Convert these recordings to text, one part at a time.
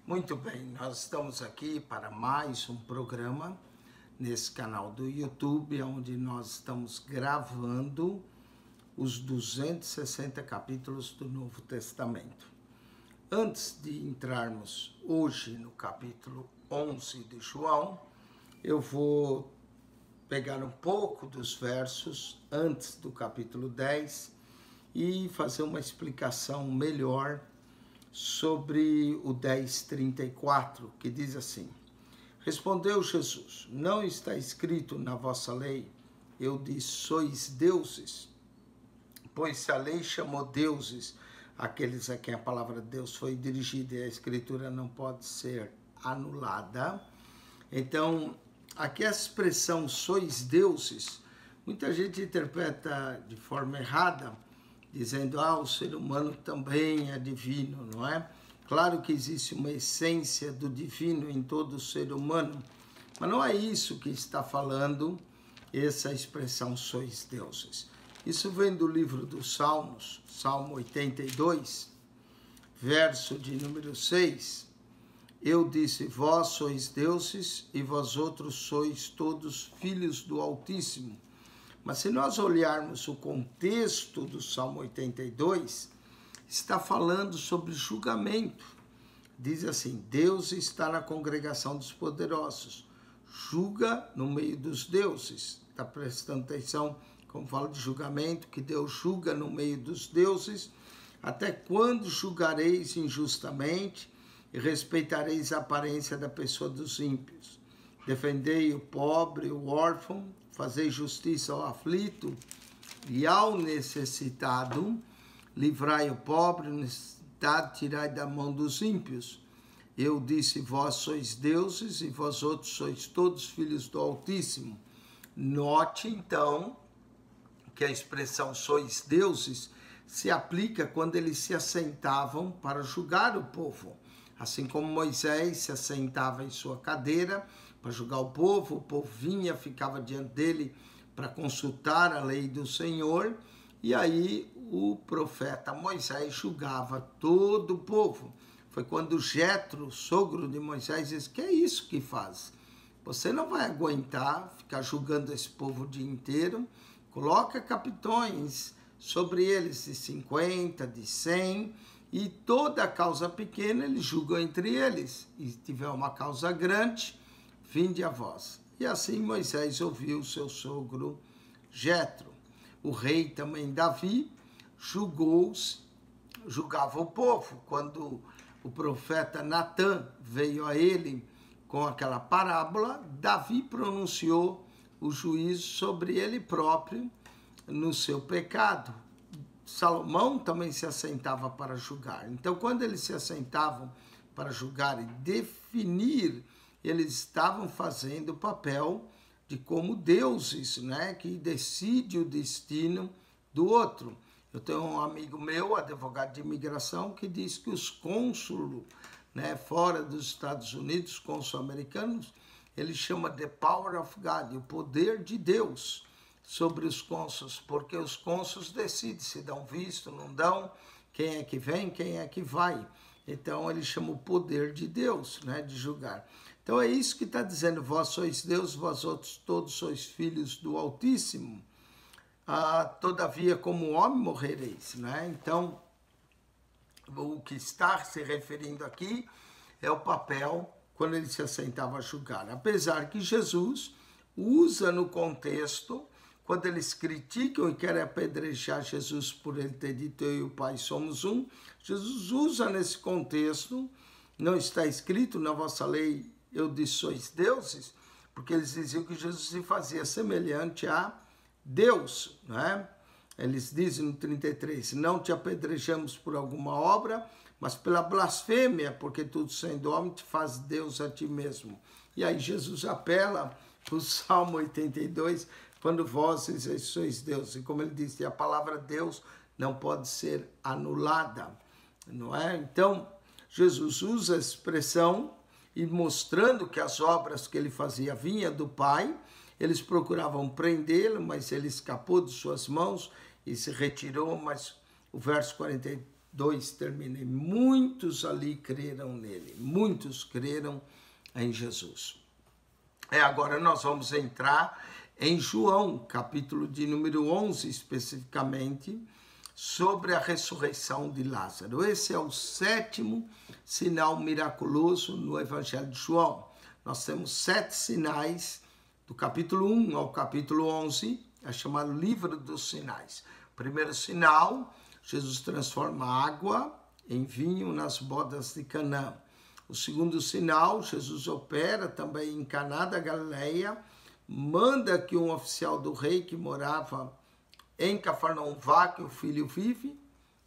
Muito bem, nós estamos aqui para mais um programa nesse canal do YouTube, onde nós estamos gravando os 260 capítulos do Novo Testamento. Antes de entrarmos hoje no capítulo 11 de João, eu vou pegar um pouco dos versos antes do capítulo 10 e fazer uma explicação melhor sobre o 10:34, que diz assim: Respondeu Jesus, não está escrito na vossa lei, eu disse, sois deuses? Pois se a lei chamou deuses aqueles a quem a palavra de Deus foi dirigida e a escritura não pode ser anulada. Então, aqui a expressão sois deuses, muita gente interpreta de forma errada, dizendo, o ser humano também é divino, não é? Claro que existe uma essência do divino em todo ser humano, mas não é isso que está falando essa expressão sois deuses. Isso vem do livro dos Salmos, Salmo 82, verso de número 6. Eu disse, vós sois deuses e vós outros sois todos filhos do Altíssimo. Mas se nós olharmos o contexto do Salmo 82, está falando sobre julgamento. Diz assim, Deus está na congregação dos poderosos, julga no meio dos deuses. Está prestando atenção, como fala de julgamento, que Deus julga no meio dos deuses. Até quando julgareis injustamente e respeitareis a aparência da pessoa dos ímpios? Defendei o pobre, o órfão, fazei justiça ao aflito e ao necessitado, livrai o pobre, o necessitado, tirai da mão dos ímpios. Eu disse, vós sois deuses e vós outros sois todos filhos do Altíssimo. Note, então, que a expressão sois deuses se aplica quando eles se assentavam para julgar o povo. Assim como Moisés se assentava em sua cadeira para julgar o povo vinha, ficava diante dele para consultar a lei do Senhor, e aí o profeta Moisés julgava todo o povo. Foi quando Jetro, sogro de Moisés, disse, que é isso que faz? Você não vai aguentar ficar julgando esse povo o dia inteiro, coloca capitões sobre eles de 50, de 100, e toda a causa pequena eles julgam entre eles, e se tiver uma causa grande, vinde a vós. E assim Moisés ouviu seu sogro Jetro. O rei também Davi julgava o povo. Quando o profeta Natã veio a ele com aquela parábola, Davi pronunciou o juízo sobre ele próprio no seu pecado. Salomão também se assentava para julgar. Então, quando eles se assentavam para julgar e definir, eles estavam fazendo o papel de como deuses, né, que decide o destino do outro. Eu tenho um amigo meu, advogado de imigração, que diz que os cônsulos, né, fora dos Estados Unidos, cônsulos americanos, ele chama the power of God, o poder de Deus sobre os cônsulos, porque os cônsulos decidem se dão visto, não dão, quem é que vem, quem é que vai. Então ele chama o poder de Deus, né, de julgar. Então é isso que está dizendo, vós sois Deus, vós outros todos sois filhos do Altíssimo. Todavia como homem morrereis, né? Então o que está se referindo aqui é o papel quando ele se assentava a julgar. Apesar que Jesus usa no contexto, quando eles criticam e querem apedrejar Jesus por ele ter dito eu e o Pai somos um, Jesus usa nesse contexto, não está escrito na vossa lei, eu disse sois deuses, porque eles diziam que Jesus se fazia semelhante a Deus, né? Eles dizem no 33, não te apedrejamos por alguma obra, mas pela blasfêmia, porque tudo sendo homem te faz Deus a ti mesmo. E aí Jesus apela para o Salmo 82, quando vós sois Deus. E como ele disse, a palavra Deus não pode ser anulada, não é? Então, Jesus usa a expressão e mostrando que as obras que ele fazia vinham do Pai, eles procuravam prendê-lo, mas ele escapou de suas mãos e se retirou, mas o verso 42 2 termina, e muitos ali creram nele, muitos creram em Jesus. Agora nós vamos entrar em João, capítulo de número 11, especificamente, sobre a ressurreição de Lázaro. Esse é o 7º sinal miraculoso no Evangelho de João. Nós temos 7 sinais, do capítulo 1 ao capítulo 11, é chamado livro dos sinais. Primeiro sinal, Jesus transforma água em vinho nas bodas de Canaã. O segundo sinal, Jesus opera também em Caná da Galileia, manda que um oficial do rei que morava em Cafarnaum vá, que o filho vive,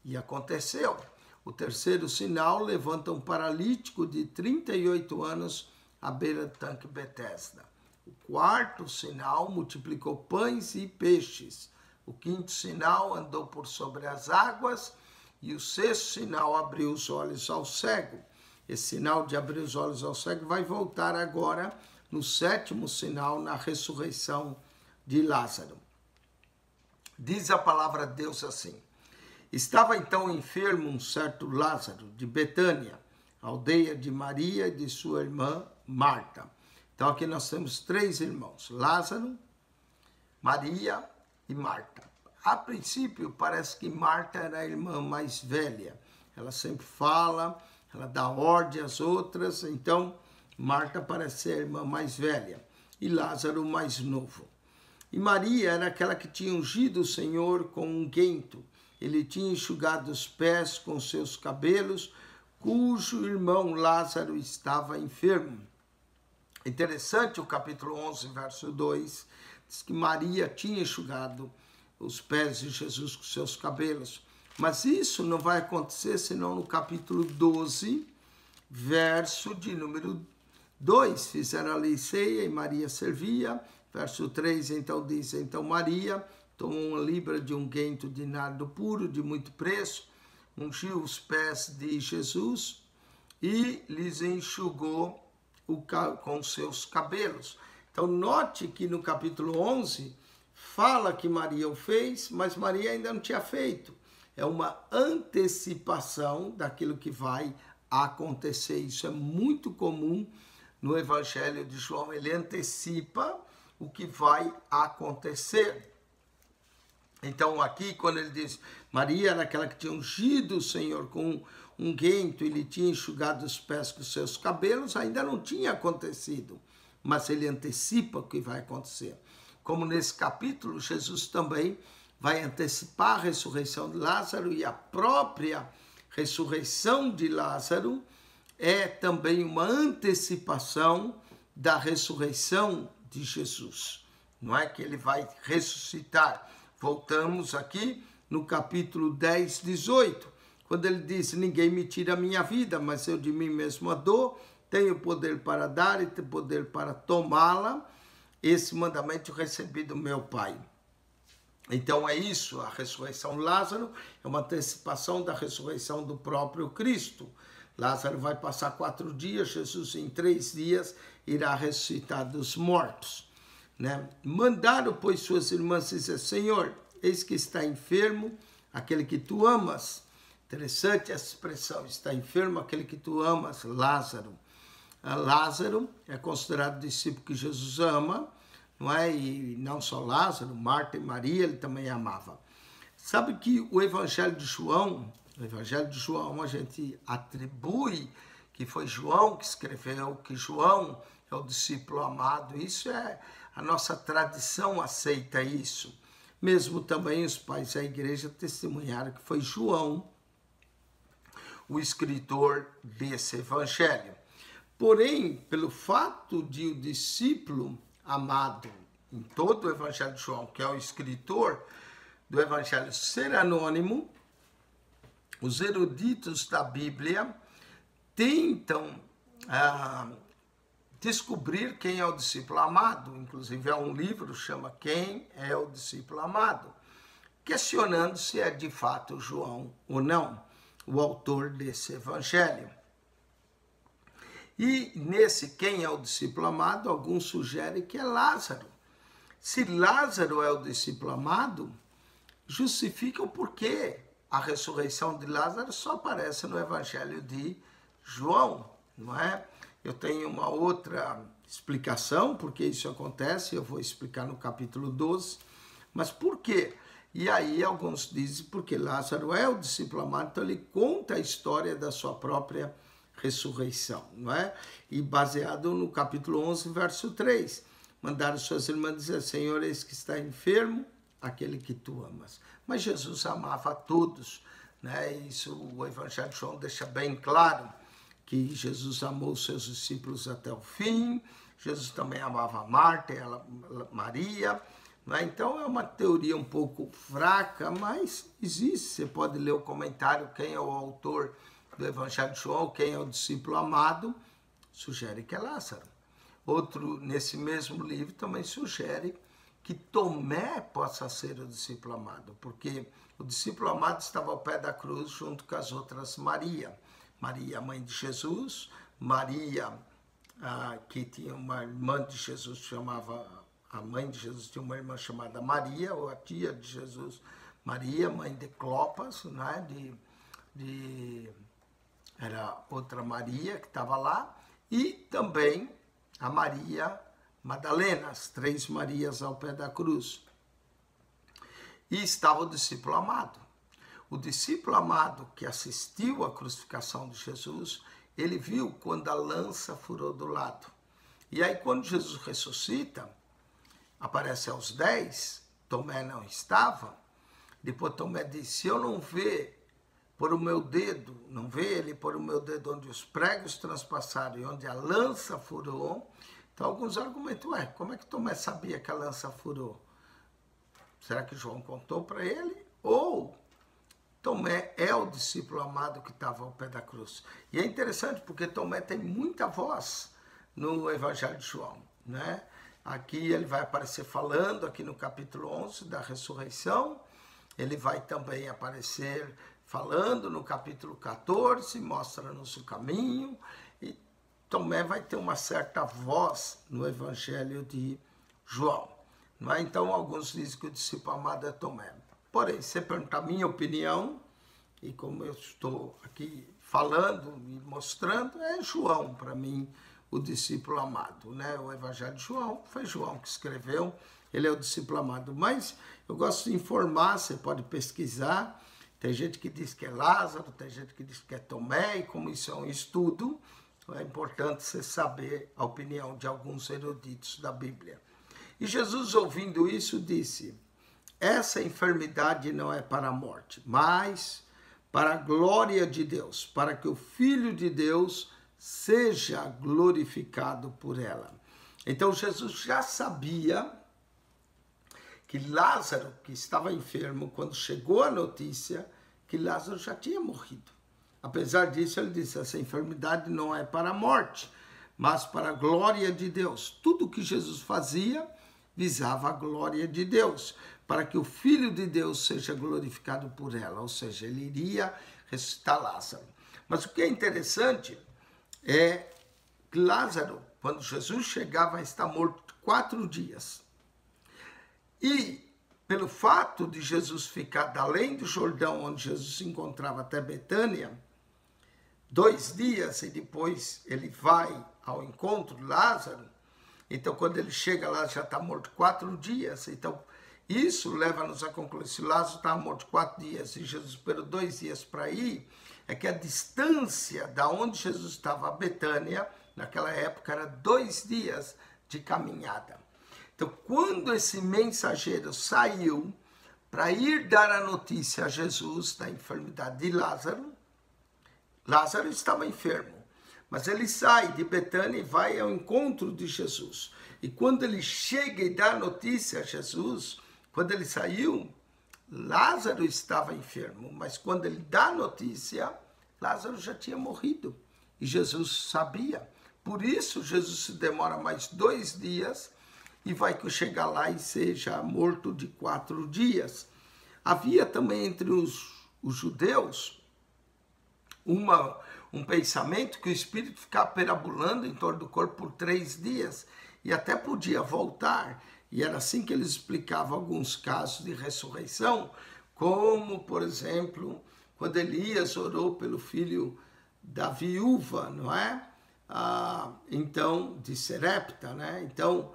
e aconteceu. O terceiro sinal, levanta um paralítico de 38 anos à beira do tanque Betesda. O quarto sinal, multiplicou pães e peixes. O quinto sinal, andou por sobre as águas. E o sexto sinal, abriu os olhos ao cego. Esse sinal de abrir os olhos ao cego vai voltar agora no 7º sinal, na ressurreição de Lázaro. Diz a palavra de Deus assim: estava então enfermo um certo Lázaro de Betânia, aldeia de Maria e de sua irmã Marta. Então aqui nós temos 3 irmãos, Lázaro, Maria e Marta. A princípio parece que Marta era a irmã mais velha. Ela sempre fala, ela dá ordem às outras, então Marta parece ser a irmã mais velha e Lázaro o mais novo. E Maria era aquela que tinha ungido o Senhor com unguento. Ele tinha enxugado os pés com seus cabelos, cujo irmão Lázaro estava enfermo. Interessante o capítulo 11, verso 2, diz que Maria tinha enxugado os pés de Jesus com seus cabelos. Mas isso não vai acontecer senão no capítulo 12, verso de número 2. Fizeram ali ceia e Maria servia. Verso 3, então diz, então Maria tomou uma libra de unguento de nardo puro, de muito preço, ungiu os pés de Jesus e lhes enxugou com seus cabelos. Então note que no capítulo 11 fala que Maria o fez, mas Maria ainda não tinha feito. É uma antecipação daquilo que vai acontecer. Isso é muito comum no Evangelho de João. Ele antecipa o que vai acontecer. Então aqui quando ele diz, Maria era aquela que tinha ungido o Senhor com unguento, ele tinha enxugado os pés com seus cabelos, ainda não tinha acontecido, mas ele antecipa o que vai acontecer. Como nesse capítulo, Jesus também vai antecipar a ressurreição de Lázaro, e a própria ressurreição de Lázaro é também uma antecipação da ressurreição de Jesus. Não é que ele vai ressuscitar. Voltamos aqui no capítulo 10, 18, quando ele diz, ninguém me tira a minha vida, mas eu de mim mesmo a dou, tenho poder para dar e tenho poder para tomá-la. Esse mandamento eu recebi do meu Pai. Então é isso, a ressurreição de Lázaro é uma antecipação da ressurreição do próprio Cristo. Lázaro vai passar 4 dias, Jesus em 3 dias irá ressuscitar dos mortos. Mandaram, pois, suas irmãs dizer, Senhor, eis que está enfermo aquele que tu amas. Interessante essa expressão, está enfermo aquele que tu amas, Lázaro. Lázaro é considerado discípulo que Jesus ama, não é? E não só Lázaro, Marta e Maria, ele também amava. Sabe que o Evangelho de João, a gente atribui que foi João que escreveu, que João é o discípulo amado. Isso é, a nossa tradição aceita isso. Mesmo também os pais da igreja testemunharam que foi João o escritor desse evangelho. Porém, pelo fato de o discípulo amado em todo o Evangelho de João, que é o escritor do Evangelho, ser anônimo, os eruditos da Bíblia tentam descobrir quem é o discípulo amado. Inclusive, há um livro que chama Quem é o Discípulo Amado, questionando se é de fato João ou não, o autor desse Evangelho. E nesse quem é o discípulo amado, alguns sugerem que é Lázaro. Se Lázaro é o discípulo amado, justifica o porquê a ressurreição de Lázaro só aparece no Evangelho de João, não é? Eu tenho uma outra explicação porque isso acontece, eu vou explicar no capítulo 12, mas por quê? E aí alguns dizem porque Lázaro é o discípulo amado, então ele conta a história da sua própria ressurreição, não é? E baseado no capítulo 11, verso 3, mandaram suas irmãs dizer, Senhor, eis que está enfermo aquele que tu amas. Mas Jesus amava a todos, né? Isso o Evangelho de João deixa bem claro, que Jesus amou seus discípulos até o fim, Jesus também amava Marta e Maria, né? Então é uma teoria um pouco fraca, mas existe, você pode ler o comentário, quem é o autor do Evangelho de João, quem é o discípulo amado, sugere que é Lázaro. Outro, nesse mesmo livro, também sugere que Tomé possa ser o discípulo amado, porque o discípulo amado estava ao pé da cruz junto com as outras Maria. Maria, mãe de Jesus, Maria, que tinha uma irmã de Jesus, a mãe de Jesus tinha uma irmã chamada Maria, ou a tia de Jesus, Maria, mãe de Clopas, né? Era outra Maria que estava lá, e também a Maria Madalena, as 3 Marias ao pé da cruz. E estava o discípulo amado. O discípulo amado que assistiu à crucificação de Jesus, ele viu quando a lança furou do lado. E aí quando Jesus ressuscita, aparece aos 10, Tomé não estava, depois Tomé disse, se eu não ver por o meu dedo, não ver ele por o meu dedo onde os pregos transpassaram e onde a lança furou, então alguns argumentam, como é que Tomé sabia que a lança furou? Será que João contou para ele? Ou Tomé é o discípulo amado que estava ao pé da cruz. E é interessante porque Tomé tem muita voz no Evangelho de João, né? Aqui ele vai aparecer falando, aqui no capítulo 11 da ressurreição, ele vai também aparecer falando no capítulo 14, mostra-nos o caminho, e Tomé vai ter uma certa voz no Evangelho de João. Não é? Então, alguns dizem que o discípulo amado é Tomé. Porém, se perguntar a minha opinião, e como eu estou aqui falando e mostrando, é João, para mim, o discípulo amado. Né? O Evangelho de João, foi João que escreveu, ele é o discípulo amado. Mas eu gosto de informar, você pode pesquisar, tem gente que diz que é Lázaro, tem gente que diz que é Tomé, e como isso é um estudo, é importante você saber a opinião de alguns eruditos da Bíblia. E Jesus, ouvindo isso, disse, essa enfermidade não é para a morte, mas para a glória de Deus, para que o Filho de Deus seja glorificado por ela. Então Jesus já sabia que Lázaro, que estava enfermo, quando chegou a notícia que Lázaro já tinha morrido. Apesar disso, ele disse, essa enfermidade não é para a morte, mas para a glória de Deus. Tudo que Jesus fazia visava a glória de Deus, para que o Filho de Deus seja glorificado por ela, ou seja, ele iria ressuscitar Lázaro. Mas o que é interessante é que Lázaro, quando Jesus chegava, vai estar morto 4 dias. E pelo fato de Jesus ficar da além do Jordão, onde Jesus se encontrava, até Betânia, 2 dias, e depois ele vai ao encontro de Lázaro, então quando ele chega lá já está morto 4 dias, então isso leva-nos a concluir, se Lázaro estava morto 4 dias e Jesus esperou 2 dias para ir, é que a distância da onde Jesus estava a Betânia, naquela época, era 2 dias de caminhada. Então, quando esse mensageiro saiu para ir dar a notícia a Jesus da enfermidade de Lázaro, Lázaro estava enfermo, mas ele sai de Betânia e vai ao encontro de Jesus. E quando ele chega e dá a notícia a Jesus, quando ele saiu, Lázaro estava enfermo, mas quando ele dá a notícia, Lázaro já tinha morrido. E Jesus sabia. Por isso, Jesus se demora mais 2 dias e vai chegar lá e seja morto de 4 dias. Havia também entre os judeus um pensamento que o espírito ficava perambulando em torno do corpo por 3 dias e até podia voltar. E era assim que eles explicavam alguns casos de ressurreição, como, por exemplo, quando Elias orou pelo filho da viúva, não é? Então, de Serepta, né? Então,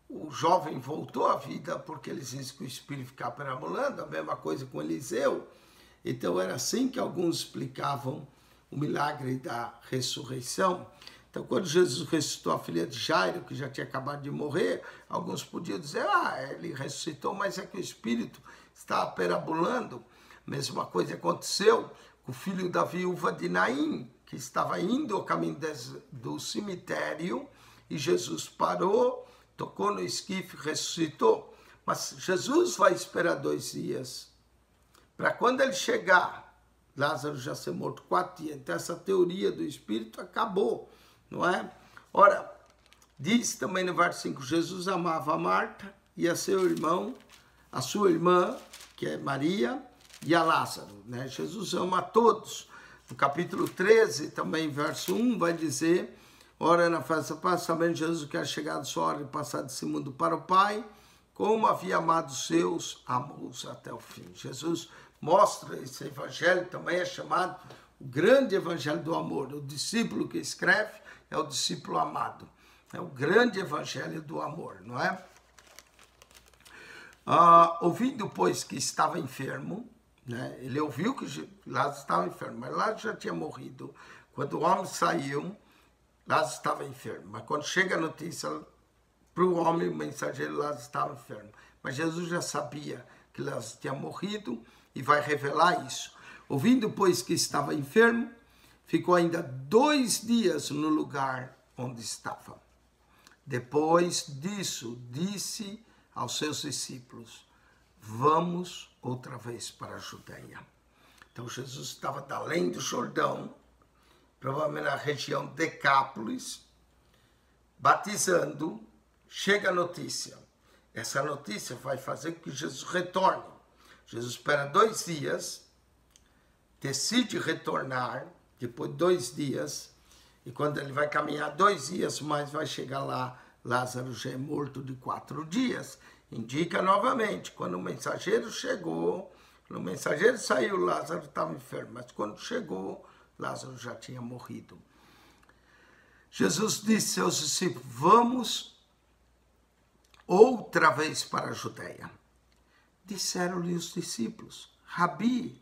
o jovem voltou à vida porque eles dizem que o espírito ficava perambulando, a mesma coisa com Eliseu. Então, era assim que alguns explicavam o milagre da ressurreição. Então, quando Jesus ressuscitou a filha de Jairo, que já tinha acabado de morrer, alguns podiam dizer, ele ressuscitou, mas é que o espírito estava perambulando. Mesma coisa aconteceu com o filho da viúva de Naim, que estava indo ao caminho do cemitério, e Jesus parou, tocou no esquife, ressuscitou. Mas Jesus vai esperar 2 dias, para quando ele chegar, Lázaro já ser morto 4 dias. Então essa teoria do espírito acabou, não é? Ora, diz também no verso 5, Jesus amava a Marta e a seu irmão, a sua irmã, que é Maria, e a Lázaro, né? Jesus ama a todos. No capítulo 13, também verso 1, vai dizer, ora na festa passa, sabendo Jesus que era chegado sua hora de passar desse mundo para o Pai, como havia amado os seus, amou-os até o fim. Jesus mostra, esse evangelho também é chamado o grande evangelho do amor. O discípulo que escreve é o discípulo amado. É o grande evangelho do amor, não é? Ouvindo, pois, que estava enfermo, né? Ele ouviu que Lázaro estava enfermo, mas Lázaro já tinha morrido. Quando o homem saiu, Lázaro estava enfermo. Mas quando chega a notícia para o homem, o mensageiro, Lázaro estava enfermo. Mas Jesus já sabia que Lázaro tinha morrido e vai revelar isso. Ouvindo, pois, que estava enfermo, ficou ainda 2 dias no lugar onde estava. Depois disso, disse aos seus discípulos, vamos outra vez para a Judeia. Então Jesus estava da além do Jordão, provavelmente na região de Decápolis, batizando. Chega a notícia. Essa notícia vai fazer com que Jesus retorne. Jesus espera 2 dias, decide retornar, depois de 2 dias, e quando ele vai caminhar 2 dias mais, vai chegar lá, Lázaro já é morto de 4 dias. Indica novamente, quando o mensageiro chegou, quando o mensageiro saiu, Lázaro estava enfermo, mas quando chegou, Lázaro já tinha morrido. Jesus disse aos discípulos, vamos outra vez para a Judeia. Disseram-lhe os discípulos, Rabi,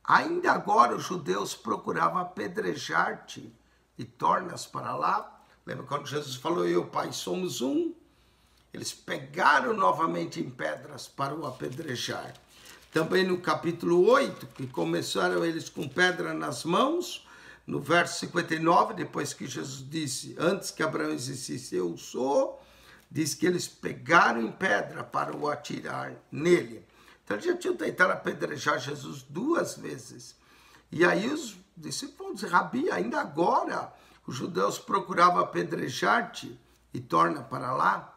ainda agora os judeus procuravam apedrejar-te e tornas para lá? Lembra quando Jesus falou, eu e o Pai somos um? Eles pegaram novamente em pedras para o apedrejar. Também no capítulo 8, que começaram eles com pedra nas mãos, no verso 59, depois que Jesus disse, antes que Abraão existisse, eu sou, diz que eles pegaram em pedra para o atirar nele. Então eles já tinham tentado apedrejar Jesus 2 vezes. E aí os discípulos vão dizer, Rabi, ainda agora os judeus procuravam apedrejar-te e torna para lá?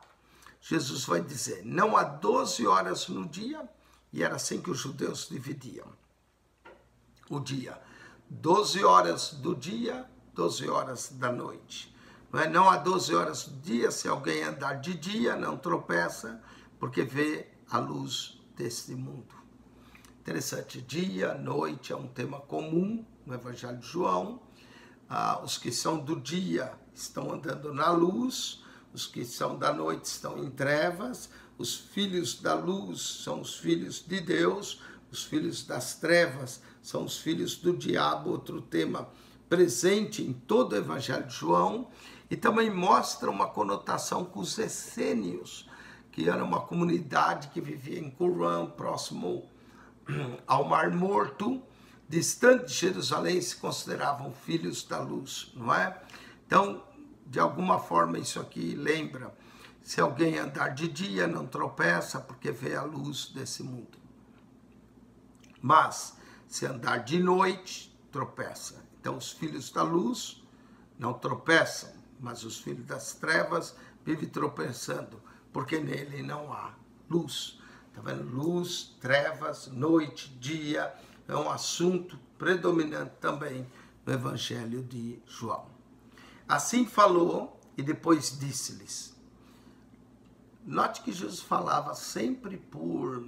Jesus vai dizer, não há 12 horas no dia, e era assim que os judeus dividiam o dia. 12 horas do dia, 12 horas da noite. Não há 12 horas do dia, se alguém andar de dia, não tropeça, porque vê a luz deste mundo. Interessante, dia, noite é um tema comum no Evangelho de João. Os que são do dia estão andando na luz, os que são da noite estão em trevas, os filhos da luz são os filhos de Deus, os filhos das trevas são os filhos do diabo, outro tema presente em todo o Evangelho de João, e também mostra uma conotação com os essênios, que era uma comunidade que vivia em Qumran, próximo ao Mar Morto, distante de Jerusalém, se consideravam filhos da luz, não é? Então, de alguma forma, isso aqui lembra, se alguém andar de dia, não tropeça, porque vê a luz desse mundo. Mas, se andar de noite, tropeça. Então, os filhos da luz não tropeçam, mas os filhos das trevas vivem tropeçando, porque nele não há luz. Está vendo? Luz, trevas, noite, dia, é um assunto predominante também no Evangelho de João. Assim falou e depois disse-lhes. Note que Jesus falava sempre por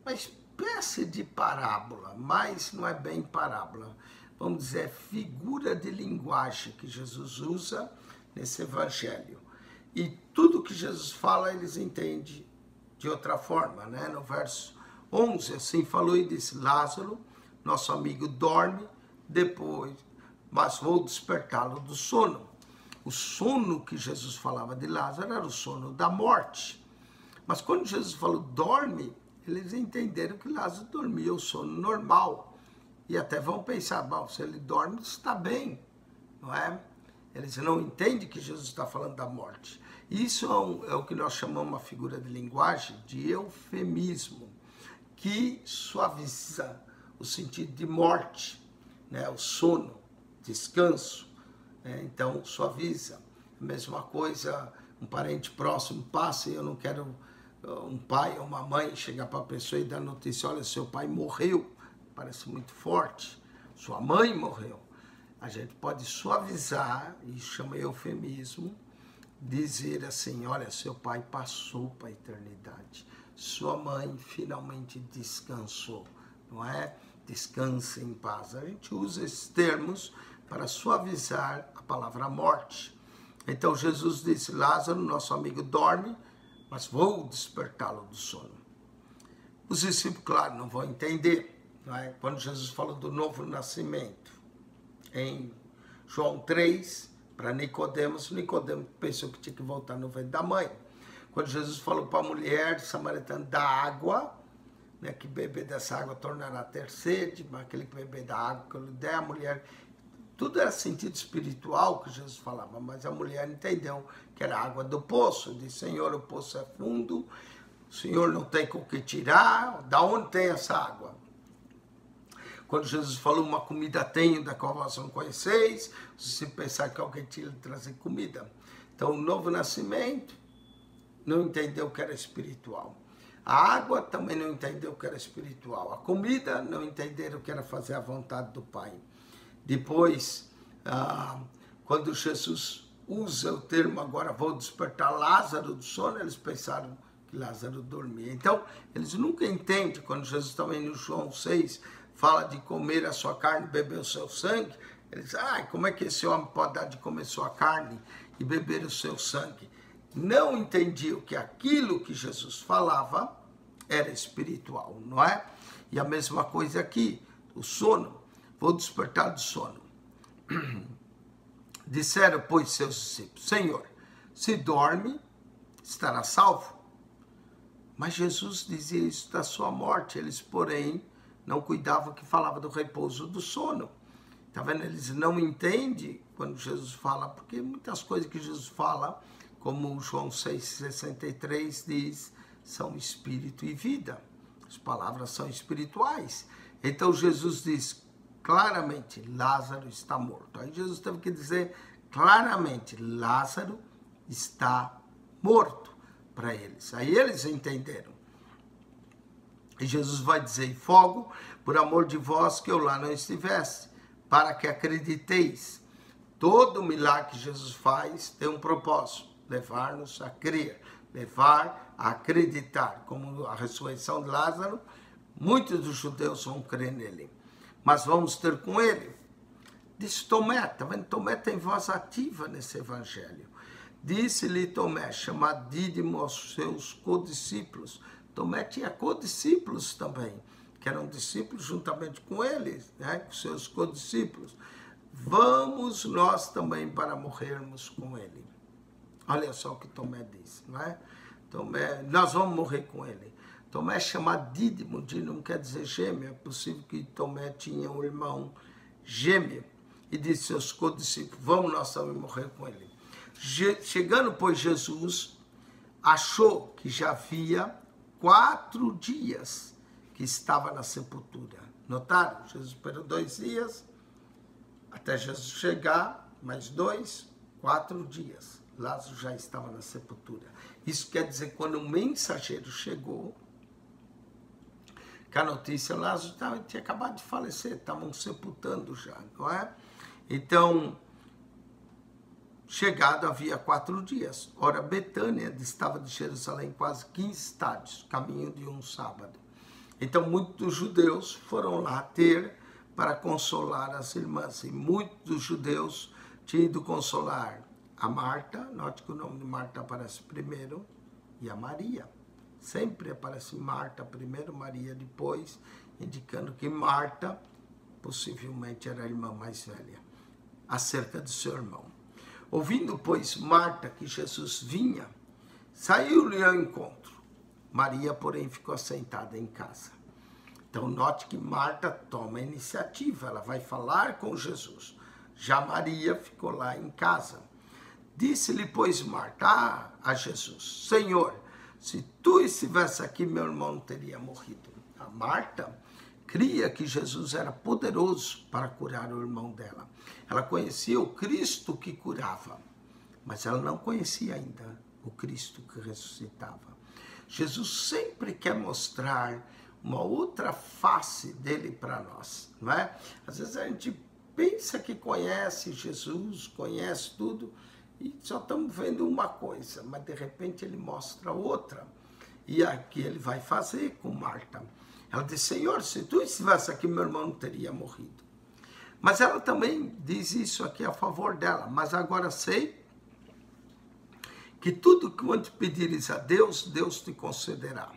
uma espécie de parábola, mas não é bem parábola. Vamos dizer, figura de linguagem que Jesus usa nesse evangelho. E tudo que Jesus fala, eles entendem de outra forma, né? No verso 11, assim falou e disse: Lázaro, nosso amigo, dorme, depois, mas vou despertá-lo do sono. O sono que Jesus falava de Lázaro era o sono da morte. Mas quando Jesus falou dorme, eles entenderam que Lázaro dormia o sono normal. E até vão pensar, bom, se ele dorme, está bem, não é? Eles não entendem que Jesus está falando da morte. Isso é o que nós chamamos uma figura de linguagem de eufemismo, que suaviza o sentido de morte, né? O sono, descanso, né? Então suaviza. A mesma coisa, um parente próximo passa e eu não quero um pai ou uma mãe chegar para a pessoa e dar notícia: olha, seu pai morreu, parece muito forte, sua mãe morreu. A gente pode suavizar, e chama eufemismo, dizer assim: olha, seu pai passou para a eternidade, sua mãe finalmente descansou, não é? Descanse em paz. A gente usa esses termos para suavizar a palavra morte. Então Jesus disse: Lázaro, nosso amigo, dorme, mas vou despertá-lo do sono. Os discípulos, claro, não vão entender, não é? Quando Jesus falou do novo nascimento, em João 3, para Nicodemos pensou que tinha que voltar no ventre da mãe. Quando Jesus falou para a mulher samaritana da água, né, que beber dessa água tornará ter sede, mas aquele que beber da água que eu lhe der, a mulher... Tudo era sentido espiritual que Jesus falava, mas a mulher entendeu que era água do poço. Disse: Senhor, o poço é fundo, o Senhor não tem com que tirar, da onde tem essa água? Quando Jesus falou: uma comida tenho da qual vós não conheceis, se pensar que alguém tinha de trazer comida. Então, o novo nascimento não entendeu que era espiritual. A água também não entendeu que era espiritual. A comida não entenderam que era fazer a vontade do Pai. Depois, quando Jesus usa o termo agora vou despertar Lázaro do sono, eles pensaram que Lázaro dormia. Então, eles nunca entendem quando Jesus também no João 6 fala de comer a sua carne e beber o seu sangue. Eles dizem: como é que esse homem pode dar de comer sua carne e beber o seu sangue? Não entendiam que aquilo que Jesus falava era espiritual, não é? E a mesma coisa aqui, o sono. Vou despertar do sono. Disseram, pois, seus discípulos: Senhor, se dorme, estará salvo. Mas Jesus dizia isso da sua morte. Eles, porém, não cuidavam que falava do repouso do sono. Está vendo? Eles não entendem quando Jesus fala, porque muitas coisas que Jesus fala, como João 6,63 diz, são espírito e vida. As palavras são espirituais. Então Jesus diz claramente: Lázaro está morto. Aí Jesus teve que dizer claramente: Lázaro está morto, para eles. Aí eles entenderam. E Jesus vai dizer: fogo, por amor de vós que eu lá não estivesse, para que acrediteis. Todo milagre que Jesus faz tem um propósito: levar-nos a crer, levar a acreditar. Como a ressurreição de Lázaro, muitos dos judeus vão crer nele. Mas vamos ter com ele. Disse Tomé, tá vendo? Tomé tem voz ativa nesse evangelho. Disse-lhe Tomé, chamado Dídimo, aos seus codiscípulos. Tomé tinha codiscípulos também, que eram discípulos juntamente com eles, né? Com seus codiscípulos. Vamos nós também para morrermos com ele. Olha só o que Tomé disse, não é? Tomé, nós vamos morrer com ele. Tomé é chamado Dídimo, Dídimo quer dizer gêmeo. É possível que Tomé tinha um irmão gêmeo. E disse seus codiscípulos: vamos nós também morrer com ele. Chegando, pois, Jesus achou que já havia 4 dias que estava na sepultura. Notaram? Jesus esperou 2 dias, até Jesus chegar, mais 2, 4 dias. Lázaro já estava na sepultura. Isso quer dizer, quando o mensageiro chegou, que a notícia, Lázaro tinha acabado de falecer, estavam sepultando já, não é? Então, chegado havia 4 dias. Ora, Betânia distava de Jerusalém quase 15 estádios, caminho de um sábado. Então, muitos dos judeus foram lá ter para consolar as irmãs. E muitos dos judeus tinham ido consolar a Marta, note que o nome de Marta aparece primeiro, e a Maria. Sempre aparece Marta primeiro, Maria depois, indicando que Marta possivelmente era a irmã mais velha, acerca do seu irmão. Ouvindo, pois, Marta que Jesus vinha, saiu-lhe ao encontro. Maria, porém, ficou sentada em casa. Então, note que Marta toma a iniciativa, ela vai falar com Jesus. Já Maria ficou lá em casa. Disse-lhe, pois, Marta a Jesus: Senhor, se tu estivesse aqui, meu irmão não teria morrido. A Marta cria que Jesus era poderoso para curar o irmão dela. Ela conhecia o Cristo que curava, mas ela não conhecia ainda o Cristo que ressuscitava. Jesus sempre quer mostrar uma outra face dele para nós, não é? Às vezes a gente pensa que conhece Jesus, conhece tudo, e só estamos vendo uma coisa, mas de repente ele mostra outra. E aqui ele vai fazer com Marta. Ela diz: Senhor, se tu estivesse aqui, meu irmão não teria morrido. Mas ela também diz isso aqui a favor dela. Mas agora sei que tudo quanto pedires a Deus, Deus te concederá.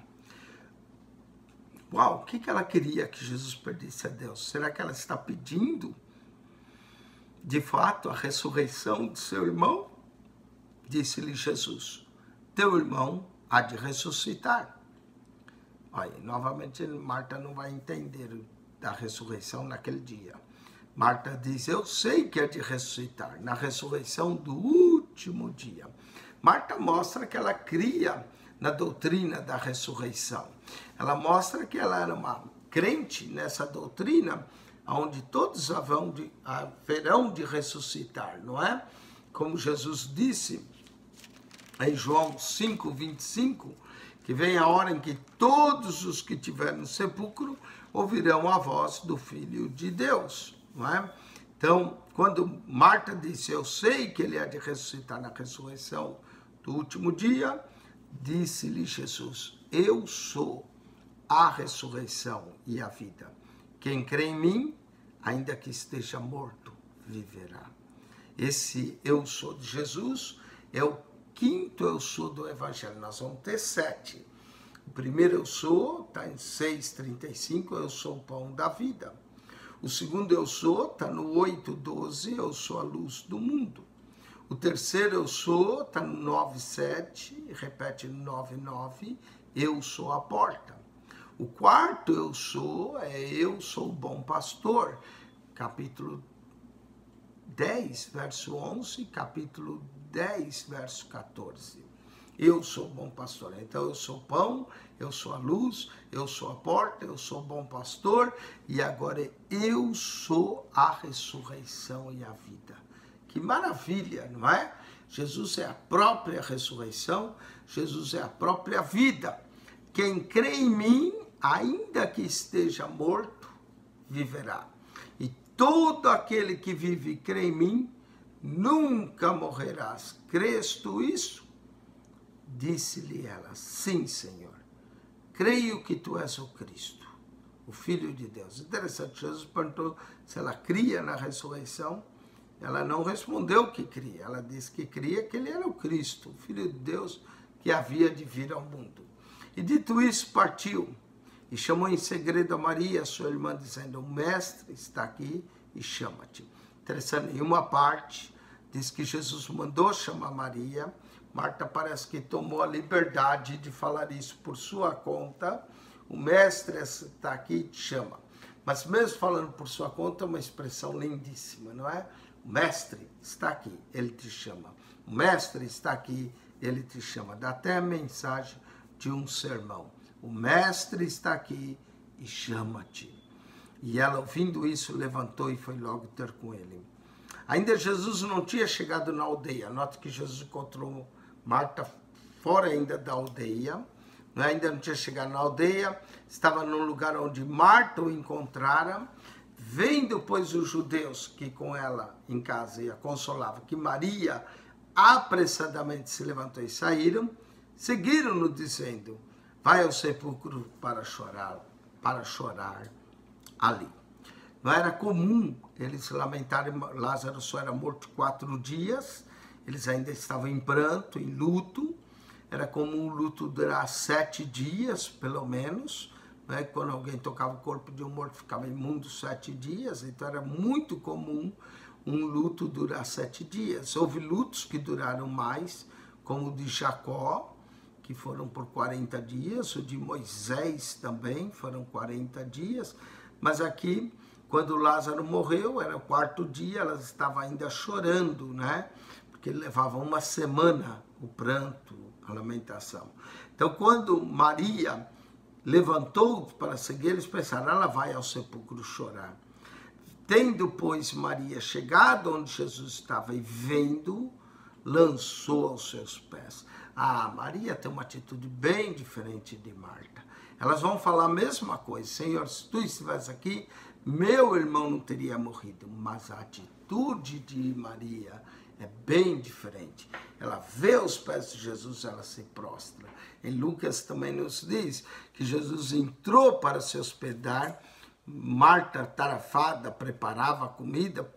Uau, o que ela queria que Jesus pedisse a Deus? Será que ela está pedindo, de fato, a ressurreição de seu irmão? Disse-lhe Jesus: teu irmão há de ressuscitar. Olha, novamente, Marta não vai entender da ressurreição naquele dia. Marta diz: eu sei que há de ressuscitar, na ressurreição do último dia. Marta mostra que ela cria na doutrina da ressurreição. Ela mostra que ela era uma crente nessa doutrina, onde todos haverão de ressuscitar, não é? Como Jesus disse em João 5:25, que vem a hora em que todos os que estiverem no sepulcro ouvirão a voz do Filho de Deus, não é? Então, quando Marta disse: eu sei que ele há de ressuscitar na ressurreição do último dia, disse-lhe Jesus: eu sou a ressurreição e a vida. Quem crê em mim, ainda que esteja morto, viverá. Esse eu sou de Jesus é o quinto eu sou do Evangelho. Nós vamos ter 7. O primeiro eu sou está em 6:35, eu sou o pão da vida. O segundo eu sou está no 8:12, eu sou a luz do mundo. O terceiro eu sou está no 9:7, repete no 9:9, eu sou a porta. O quarto eu sou é eu sou o bom pastor, capítulo 10, verso 11, capítulo 10, verso 14. Eu sou o bom pastor. Então eu sou o pão, eu sou a luz, eu sou a porta, eu sou o bom pastor, e agora eu sou a ressurreição e a vida. Que maravilha, não é? Jesus é a própria ressurreição, Jesus é a própria vida. Quem crê em mim, ainda que esteja morto, viverá. E todo aquele que vive e crê em mim, nunca morrerás. Crês tu isso? Disse-lhe ela: sim, Senhor. Creio que tu és o Cristo, o Filho de Deus. Interessante, Jesus perguntou se ela cria na ressurreição. Ela não respondeu que cria. Ela disse que cria que ele era o Cristo, o Filho de Deus que havia de vir ao mundo. E dito isso, partiu e chamou em segredo a Maria, sua irmã, dizendo: o mestre está aqui e chama-te. Interessante, em uma parte, diz que Jesus mandou chamar Maria. Marta parece que tomou a liberdade de falar isso por sua conta. O mestre está aqui e te chama. Mas mesmo falando por sua conta, é uma expressão lindíssima, não é? O mestre está aqui, ele te chama. O mestre está aqui, ele te chama. Dá até a mensagem de um sermão. O mestre está aqui e chama-te. E ela, ouvindo isso, levantou e foi logo ter com ele. Ainda Jesus não tinha chegado na aldeia. Nota que Jesus encontrou Marta fora ainda da aldeia. Ainda não tinha chegado na aldeia. Estava no lugar onde Marta o encontrara. Vendo, pois, os judeus que com ela em casa e a consolava, que Maria apressadamente se levantou e saíram, seguiram-no dizendo: vai ao sepulcro para chorar. para chorar ali. Não era comum eles se lamentarem, Lázaro só era morto 4 dias, eles ainda estavam em pranto, em luto. Era comum o luto durar 7 dias, pelo menos, né? Quando alguém tocava o corpo de um morto, ficava imundo 7 dias, então era muito comum um luto durar 7 dias. Houve lutos que duraram mais, como o de Jacó, que foram por 40 dias, o de Moisés também foram 40 dias, mas aqui, quando Lázaro morreu, era o 4º dia, elas estavam ainda chorando, né? Porque levava uma semana o pranto, a lamentação. Então, quando Maria levantou para seguir, eles pensaram, ela vai ao sepulcro chorar. Tendo, pois, Maria chegado onde Jesus estava e vendo, lançou aos seus pés. Maria tem uma atitude bem diferente de Marta. Elas vão falar a mesma coisa. Senhor, se tu estivesse aqui, meu irmão não teria morrido. Mas a atitude de Maria é bem diferente. Ela vê os pés de Jesus, ela se prostra. Em Lucas também nos diz que Jesus entrou para se hospedar. Marta, tarefada, preparava a comida,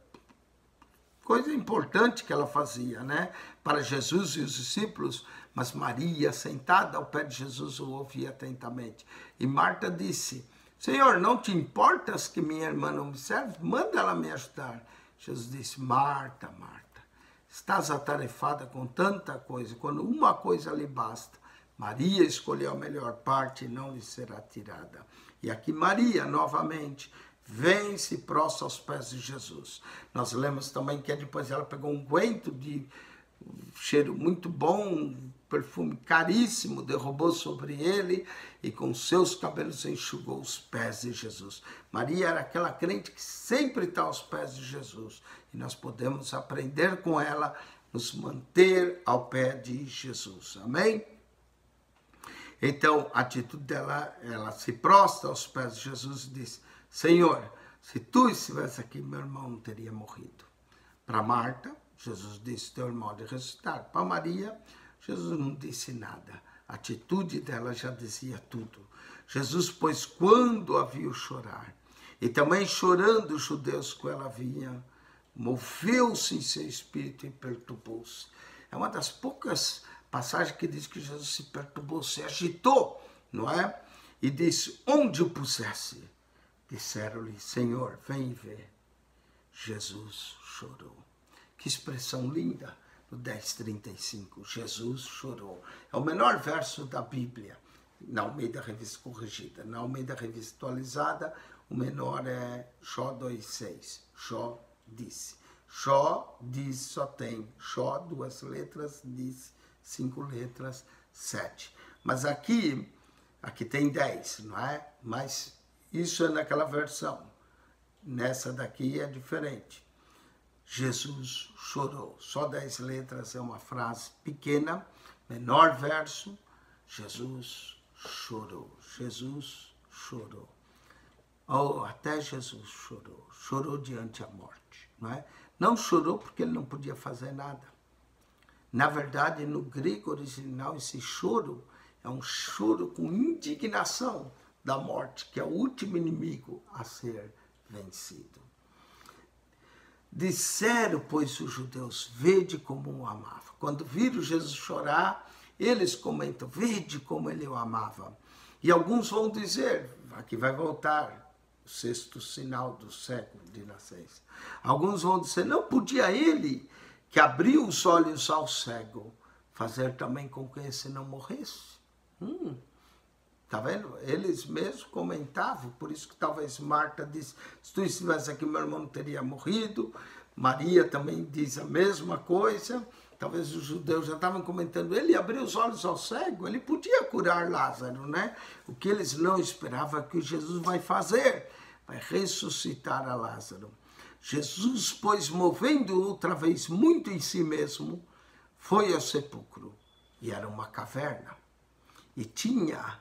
coisa importante que ela fazia, né? Para Jesus e os discípulos, mas Maria, sentada ao pé de Jesus, o ouvia atentamente. E Marta disse, Senhor, não te importas que minha irmã não me serve? Manda ela me ajudar. Jesus disse, Marta, Marta, estás atarefada com tanta coisa, quando uma coisa lhe basta. Maria escolheu a melhor parte e não lhe será tirada. E aqui Maria, novamente, vem e se prostra aos pés de Jesus. Nós lemos também que depois ela pegou um unguento de cheiro muito bom, perfume caríssimo, derrubou sobre ele e com seus cabelos enxugou os pés de Jesus. Maria era aquela crente que sempre está aos pés de Jesus. E nós podemos aprender com ela, nos manter ao pé de Jesus. Amém? Então, a atitude dela, ela se prostra aos pés de Jesus e diz, Senhor, se tu estivesse aqui, meu irmão não teria morrido. Para Marta, Jesus disse, teu irmão de ressuscitar. Para Maria, Jesus não disse nada. A atitude dela já dizia tudo. Jesus, pois, quando a viu chorar, e também chorando os judeus que ela vinha, moveu-se em seu espírito e perturbou-se. É uma das poucas passagens que diz que Jesus se perturbou, se agitou, não é? E disse, onde o pusesse? Disseram-lhe, Senhor, vem ver. Jesus chorou. Que expressão linda, no 10:35, Jesus chorou. É o menor verso da Bíblia, na Almeida Revista Corrigida. Na Almeida Revista Atualizada, o menor é Jó 2:6. Jó disse. Jó diz, só tem. Jó, 2 letras, diz 5 letras, 7. Mas aqui tem 10, não é? Mas isso é naquela versão. Nessa daqui é diferente. Jesus chorou. Só 10 letras, é uma frase pequena, menor verso. Jesus chorou. Jesus chorou. Oh, até Jesus chorou. Chorou diante da morte, não é? Não chorou porque ele não podia fazer nada. Na verdade, no grego original, esse choro é um choro com indignação da morte, que é o último inimigo a ser vencido. Disseram, pois, os judeus, vede como o amava. Quando viram Jesus chorar, eles comentam, vede como ele o amava. E alguns vão dizer, aqui vai voltar o 6º sinal do século de nascença. Alguns vão dizer, não podia ele, que abriu os olhos ao cego, fazer também com que esse não morresse? Tá vendo? Eles mesmos comentavam, por isso que talvez Marta disse, se tu estivesse aqui, meu irmão não teria morrido. Maria também diz a mesma coisa. Talvez os judeus já estavam comentando, ele abriu os olhos ao cego, ele podia curar Lázaro, né? O que eles não esperavam é que Jesus vai fazer, vai ressuscitar a Lázaro. Jesus, pois, movendo outra vez muito em si mesmo, foi ao sepulcro. E era uma caverna. E tinha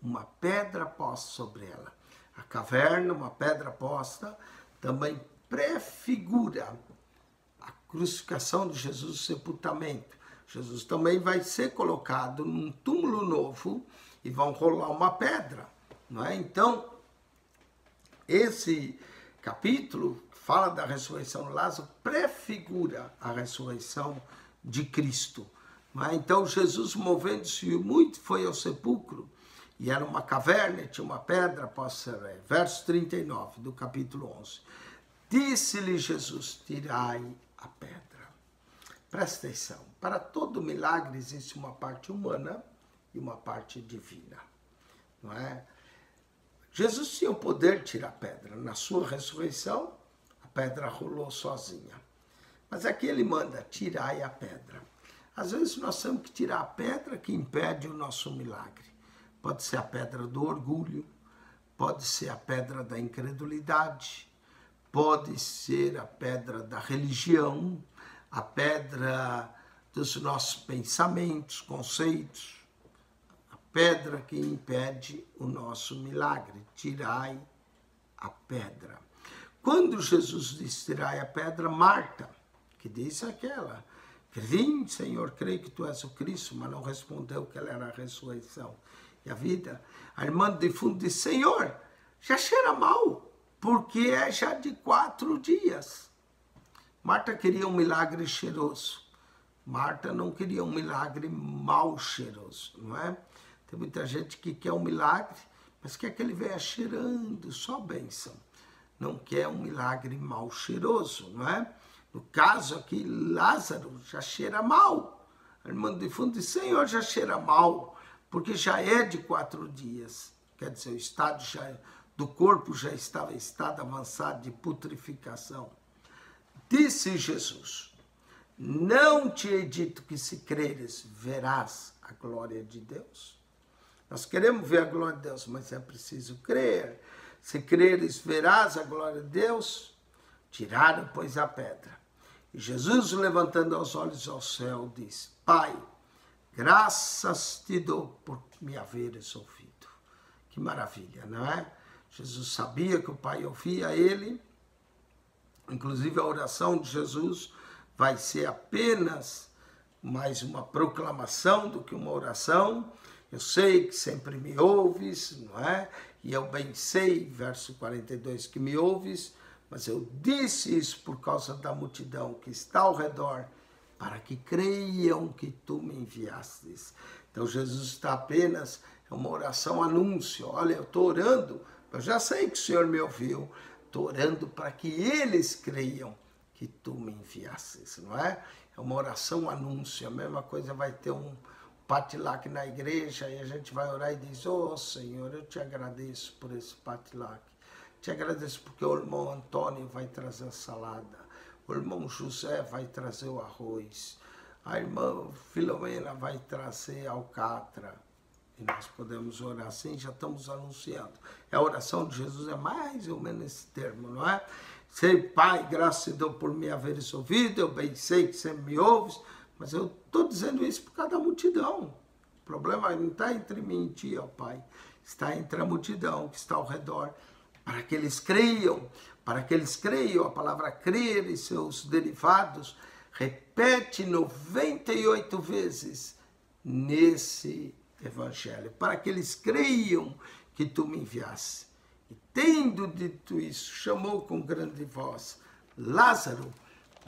uma pedra posta sobre ela. A caverna, uma pedra posta, também prefigura a crucificação de Jesus, o sepultamento. Jesus também vai ser colocado num túmulo novo e vão rolar uma pedra, não é? Então, esse capítulo fala da ressurreição de Lázaro, prefigura a ressurreição de Cristo. Não é? Então, Jesus, movendo-se muito, foi ao sepulcro, e era uma caverna, e tinha uma pedra, posso ser, verso 39 do capítulo 11. Disse-lhe Jesus, tirai a pedra. Presta atenção, para todo milagre existe uma parte humana e uma parte divina, não é? Jesus tinha o poder de tirar a pedra. Na sua ressurreição, a pedra rolou sozinha. Mas aqui ele manda, tirai a pedra. Às vezes nós temos que tirar a pedra que impede o nosso milagre. Pode ser a pedra do orgulho, pode ser a pedra da incredulidade, pode ser a pedra da religião, a pedra dos nossos pensamentos, conceitos, a pedra que impede o nosso milagre. Tirai a pedra. Quando Jesus disse tirai a pedra, Marta, que disse aquela, vim, Senhor, creio que tu és o Cristo, mas não respondeu que ela era a ressurreição e a vida. A irmã de fundo disse, Senhor, já cheira mal, porque é já de 4 dias. Marta queria um milagre cheiroso. Marta não queria um milagre mal cheiroso, não é? Tem muita gente que quer um milagre, mas quer que ele venha cheirando, só bênção. Não quer um milagre mal cheiroso, não é? No caso aqui, Lázaro já cheira mal. A irmã de fundo diz, Senhor, já cheira mal, porque já é de 4 dias. Quer dizer, o estado do corpo já estava em estado avançado de putrificação. Disse Jesus, não te hei dito que se creres, verás a glória de Deus? Nós queremos ver a glória de Deus, mas é preciso crer. Se creres, verás a glória de Deus? Tiraram, pois, a pedra. E Jesus, levantando os olhos ao céu, disse, Pai, graças te dou por me haveres ouvido. Que maravilha, não é? Jesus sabia que o Pai ouvia ele. Inclusive, a oração de Jesus vai ser apenas mais uma proclamação do que uma oração. Eu sei que sempre me ouves, não é? E eu bem sei, verso 42, que me ouves, mas eu disse isso por causa da multidão que está ao redor, para que creiam que tu me enviastes. Então, Jesus está apenas, é uma oração anúncio. Olha, eu estou orando, eu já sei que o Senhor me ouviu, estou orando para que eles creiam que tu me enviastes, não é? É uma oração anúncio, a mesma coisa vai ter um patilac na igreja e a gente vai orar e diz, oh Senhor, eu te agradeço por esse patilac, te agradeço porque o irmão Antônio vai trazer a salada, o irmão José vai trazer o arroz, a irmã Filomena vai trazer a alcatra. E nós podemos orar assim, já estamos anunciando. A oração de Jesus é mais ou menos esse termo, não é? Sei, Pai, graças te dou por me haveres ouvido, eu bem sei que sempre me ouves, mas eu estou dizendo isso por causa da multidão. O problema não está entre mim e ti, ó Pai, está entre a multidão que está ao redor, para que eles creiam, a palavra crer e seus derivados, repete 98 vezes nesse Evangelho, para que eles creiam que tu me enviaste. E tendo dito isso, chamou com grande voz, Lázaro,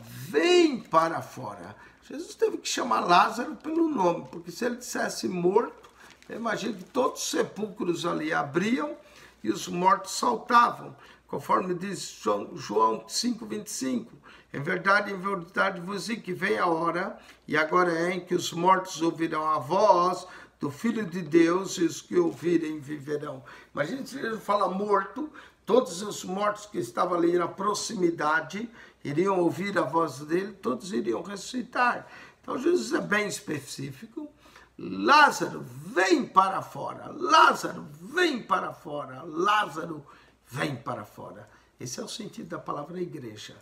vem para fora. Jesus teve que chamar Lázaro pelo nome, porque se ele dissesse morto, eu imagino que todos os sepulcros ali abriam e os mortos saltavam, conforme diz João 5,25. Em verdade vos digo que vem a hora, e agora é em que os mortos ouvirão a voz do Filho de Deus, e os que ouvirem viverão. Imagina se ele fala morto, todos os mortos que estavam ali na proximidade iriam ouvir a voz dele, todos iriam ressuscitar. Então Jesus é bem específico. Lázaro, vem para fora. Lázaro, vem para fora. Lázaro, vem para fora. Esse é o sentido da palavra igreja.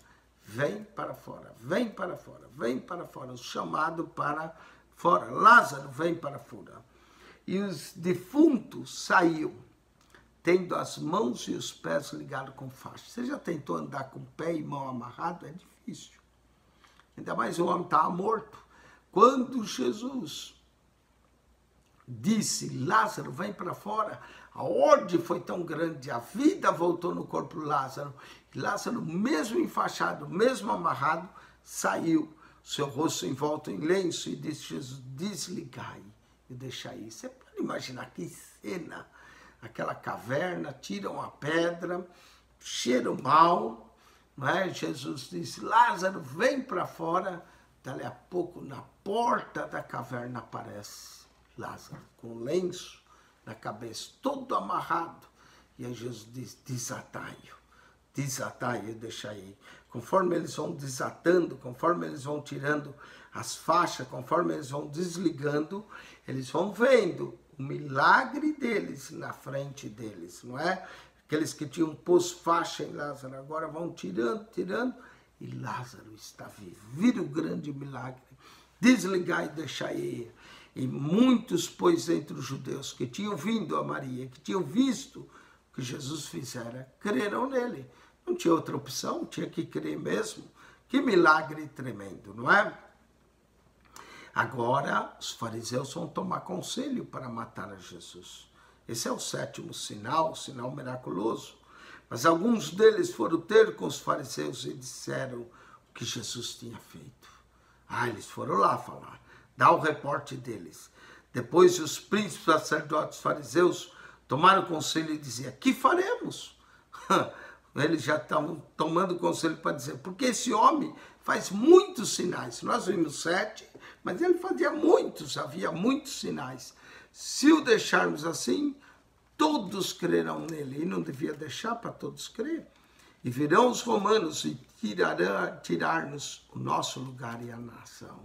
Vem para fora, vem para fora, vem para fora. O chamado para fora. Lázaro, vem para fora. E os defuntos saíam, tendo as mãos e os pés ligados com faixa. Você já tentou andar com pé e mão amarrado? É difícil. Ainda mais o homem estava morto. Quando Jesus disse, Lázaro, vem para fora. A ordem foi tão grande, a vida voltou no corpo de Lázaro. E Lázaro, mesmo enfaixado, mesmo amarrado, saiu, seu rosto envolto em lenço, e disse, Jesus, desligai e deixai ir. Você pode imaginar que cena, aquela caverna, tiram a pedra, cheiro mal, não é? Jesus disse, Lázaro, vem para fora. Dali a pouco, na porta da caverna aparece Lázaro, com lenço na cabeça, todo amarrado. E aí Jesus diz, desatai-o e deixai ir. Conforme eles vão desatando, conforme eles vão tirando as faixas, conforme eles vão desligando, eles vão vendo o milagre deles na frente deles, não é? Aqueles que tinham posto faixa em Lázaro, agora vão tirando, e Lázaro está vivo. Vira o grande milagre. Desligai e deixai ir. E muitos, pois, entre os judeus que tinham vindo a Maria, que tinham visto o que Jesus fizera, creram nele. Não tinha outra opção, tinha que crer mesmo. Que milagre tremendo, não é? Agora, os fariseus vão tomar conselho para matar a Jesus. Esse é o 7º sinal, o sinal miraculoso. Mas alguns deles foram ter com os fariseus e disseram o que Jesus tinha feito. Eles foram lá falar. Dá o reporte deles. Depois os príncipes, sacerdotes, fariseus tomaram conselho e diziam, que faremos? Eles já estavam tomando conselho para dizer, porque esse homem faz muitos sinais. Nós vimos 7, mas ele fazia muitos, havia muitos sinais. Se o deixarmos assim, todos crerão nele. E não devia deixar para todos crer. E virão os romanos e tirar-nos o nosso lugar e a nação.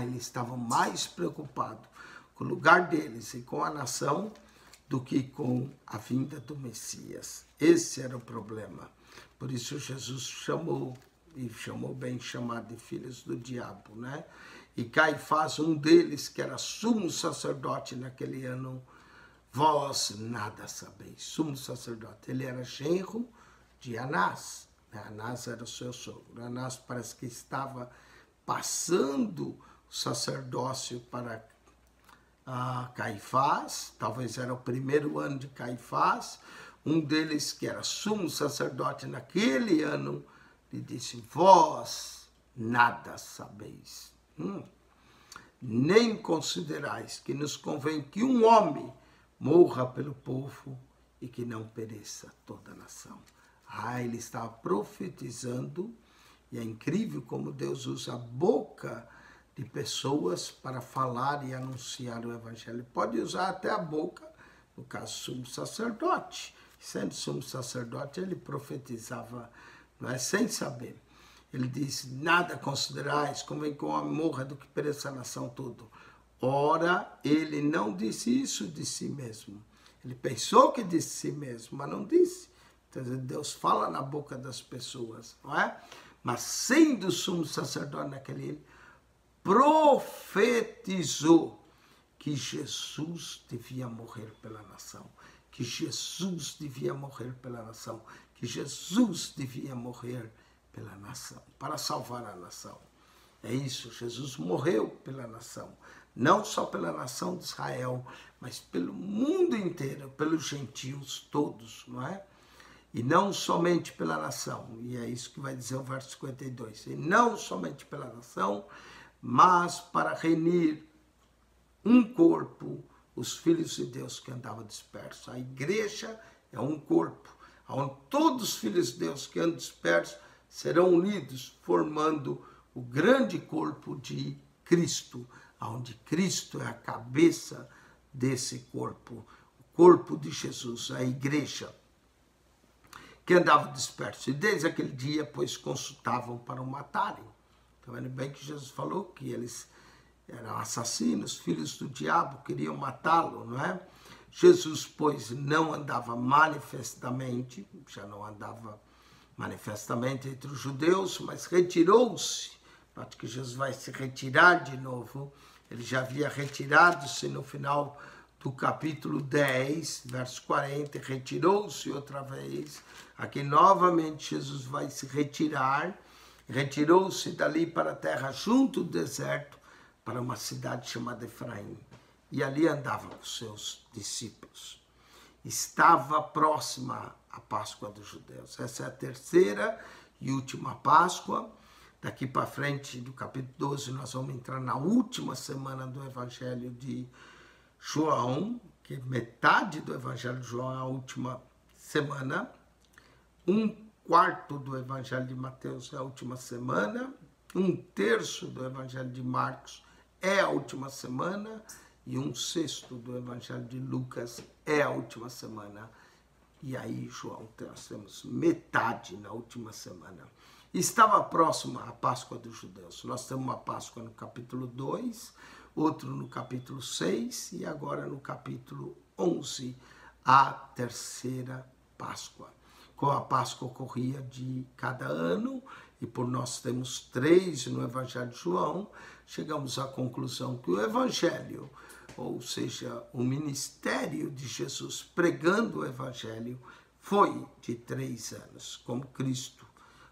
Eles estavam mais preocupados com o lugar deles e com a nação do que com a vinda do Messias. Esse era o problema. Por isso Jesus chamou, e chamou bem chamado de filhos do diabo, né? E Caifás, um deles, que era sumo sacerdote naquele ano, vós nada sabeis. Sumo sacerdote, ele era genro de Anás. Anás era o seu sogro. Anás parece que estava passando o sacerdócio para Caifás, talvez era o primeiro ano de Caifás. Um deles, que era sumo sacerdote naquele ano, lhe disse, vós nada sabeis, nem considerais que nos convém que um homem morra pelo povo e que não pereça toda a nação. Ele estava profetizando, e é incrível como Deus usa a boca de pessoas para falar e anunciar o evangelho. Pode usar até a boca, no caso, sumo sacerdote. Sendo sumo sacerdote, ele profetizava, não é, sem saber. Ele disse, nada considerais, convém que o homem morra do que pereça a nação toda. Ora, ele não disse isso de si mesmo. Ele pensou que disse de si mesmo, mas não disse. Então, Deus fala na boca das pessoas, não é? Mas sendo sumo sacerdote naquele ano, profetizou que Jesus devia morrer pela nação, que Jesus devia morrer pela nação, que Jesus devia morrer pela nação, para salvar a nação. É isso, Jesus morreu pela nação, não só pela nação de Israel, mas pelo mundo inteiro, pelos gentios todos, não é? E não somente pela nação, e é isso que vai dizer o verso 52, e não somente pela nação, mas para reunir um corpo, os filhos de Deus que andavam dispersos. A igreja é um corpo, onde todos os filhos de Deus que andam dispersos serão unidos, formando o grande corpo de Cristo, onde Cristo é a cabeça desse corpo, o corpo de Jesus, a igreja, que andava disperso. E desde aquele dia, pois, consultavam para o matarem. Está vendo bem que Jesus falou que eles eram assassinos, filhos do diabo, queriam matá-lo, não é? Jesus, pois, não andava manifestamente, já não andava manifestamente entre os judeus, mas retirou-se. Note que Jesus vai se retirar de novo. Ele já havia retirado-se no final do capítulo 10, verso 40, retirou-se outra vez. Aqui novamente Jesus vai se retirar, retirou-se dali para a terra junto do deserto, para uma cidade chamada Efraim. e ali andava com seus discípulos. Estava próxima a Páscoa dos judeus. Essa é a terceira e última Páscoa. Daqui para frente, do capítulo 12, nós vamos entrar na última semana do Evangelho de João, que metade do Evangelho de João é a última semana. Um quarto do Evangelho de Mateus é a última semana. Um terço do Evangelho de Marcos é a última semana. E um sexto do Evangelho de Lucas é a última semana. E aí, João, nós temos metade na última semana. Estava próxima a Páscoa dos judeus. Nós temos uma Páscoa no capítulo 2, outro no capítulo 6 e agora no capítulo 11, a terceira Páscoa. Como a Páscoa ocorria de cada ano, e por nós temos 3 no Evangelho de João, chegamos à conclusão que o Evangelho, ou seja, o ministério de Jesus pregando o Evangelho, foi de 3 anos, como Cristo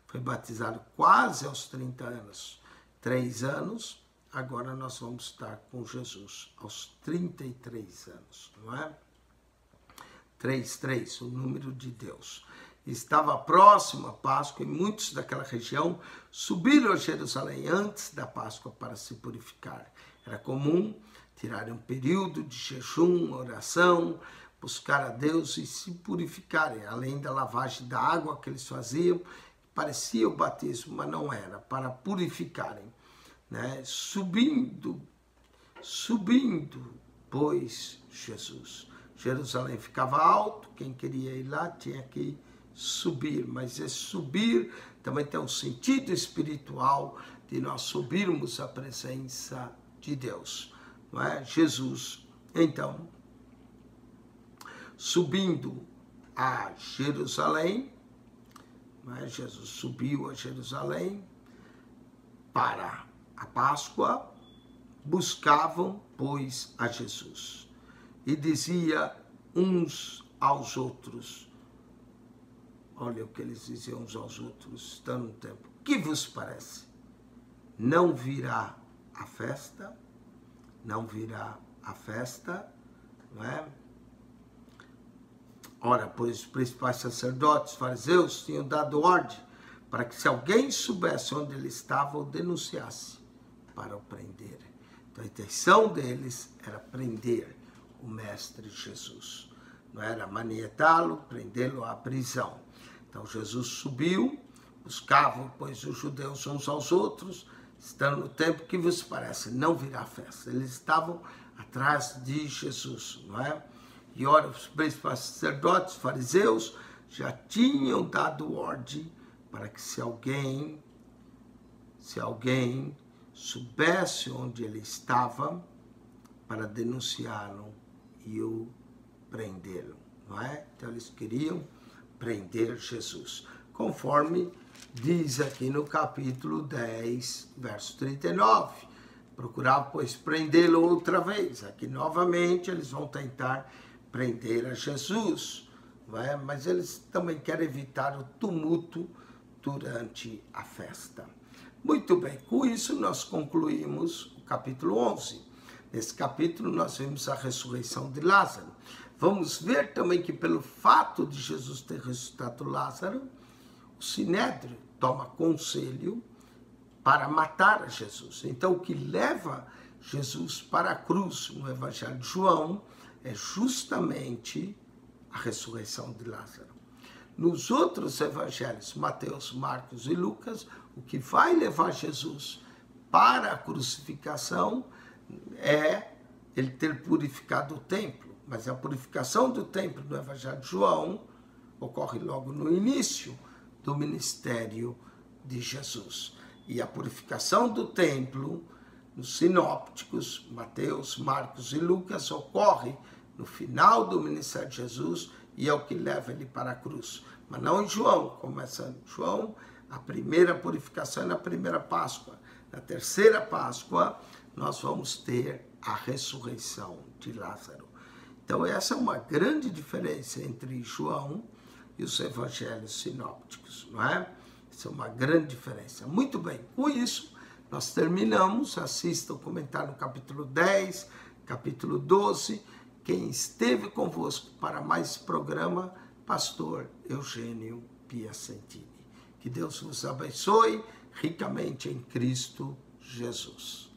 foi batizado quase aos 30 anos, 3 anos, agora nós vamos estar com Jesus aos 33 anos, não é? 3, o número de Deus. Estava próximo a Páscoa e muitos daquela região subiram a Jerusalém antes da Páscoa para se purificar. Era comum tirarem um período de jejum, oração, buscar a Deus e se purificarem, além da lavagem da água que eles faziam. Parecia o batismo, mas não era, para purificarem, né? Subindo, pois, Jesus. Jerusalém ficava alto, quem queria ir lá tinha que subir, mas esse subir também tem um sentido espiritual de nós subirmos à presença de Deus, não é? Jesus, então, subindo a Jerusalém, mas Jesus subiu a Jerusalém para a Páscoa, buscavam, pois, a Jesus. E dizia uns aos outros, olha o que eles diziam uns aos outros, estando no tempo, que vos parece? Não virá a festa? Não virá a festa, não é? Ora, pois os principais sacerdotes, fariseus, tinham dado ordem para que se alguém soubesse onde ele estava, o denunciasse para o prender. Então a intenção deles era prender o mestre Jesus. Não era manietá-lo, prendê-lo à prisão. Então Jesus subiu, buscavam, pois, os judeus uns aos outros, estando no tempo que vos parece, não virá festa. Eles estavam atrás de Jesus, não é? E ora, os principais sacerdotes, fariseus, já tinham dado ordem para que se alguém soubesse onde ele estava, para denunciá-lo e o prendê-lo, não é? Então eles queriam prender Jesus, conforme diz aqui no capítulo 10, verso 39. Procurava, pois, prendê-lo outra vez. Aqui, novamente, eles vão tentar prender a Jesus, não é? Mas eles também querem evitar o tumulto durante a festa. Muito bem, com isso nós concluímos o capítulo 11. Nesse capítulo nós vimos a ressurreição de Lázaro. Vamos ver também que pelo fato de Jesus ter ressuscitado Lázaro, o Sinédrio toma conselho para matar a Jesus. Então o que leva Jesus para a cruz no Evangelho de João é justamente a ressurreição de Lázaro. Nos outros evangelhos, Mateus, Marcos e Lucas, o que vai levar Jesus para a crucificação é ele ter purificado o templo. Mas a purificação do templo do Evangelho de João ocorre logo no início do ministério de Jesus. E a purificação do templo, nos sinópticos, Mateus, Marcos e Lucas, ocorre no final do ministério de Jesus e é o que leva ele para a cruz. Mas não em João. Começa em João, a primeira purificação é na primeira Páscoa. Na terceira Páscoa, nós vamos ter a ressurreição de Lázaro. Então, essa é uma grande diferença entre João e os evangelhos sinópticos, não é? Essa é uma grande diferença. Muito bem, com isso, nós terminamos. Assista o comentário no capítulo 10, capítulo 12. Quem esteve convosco para mais programa, pastor Eugênio Piacentini. Que Deus vos abençoe ricamente em Cristo Jesus.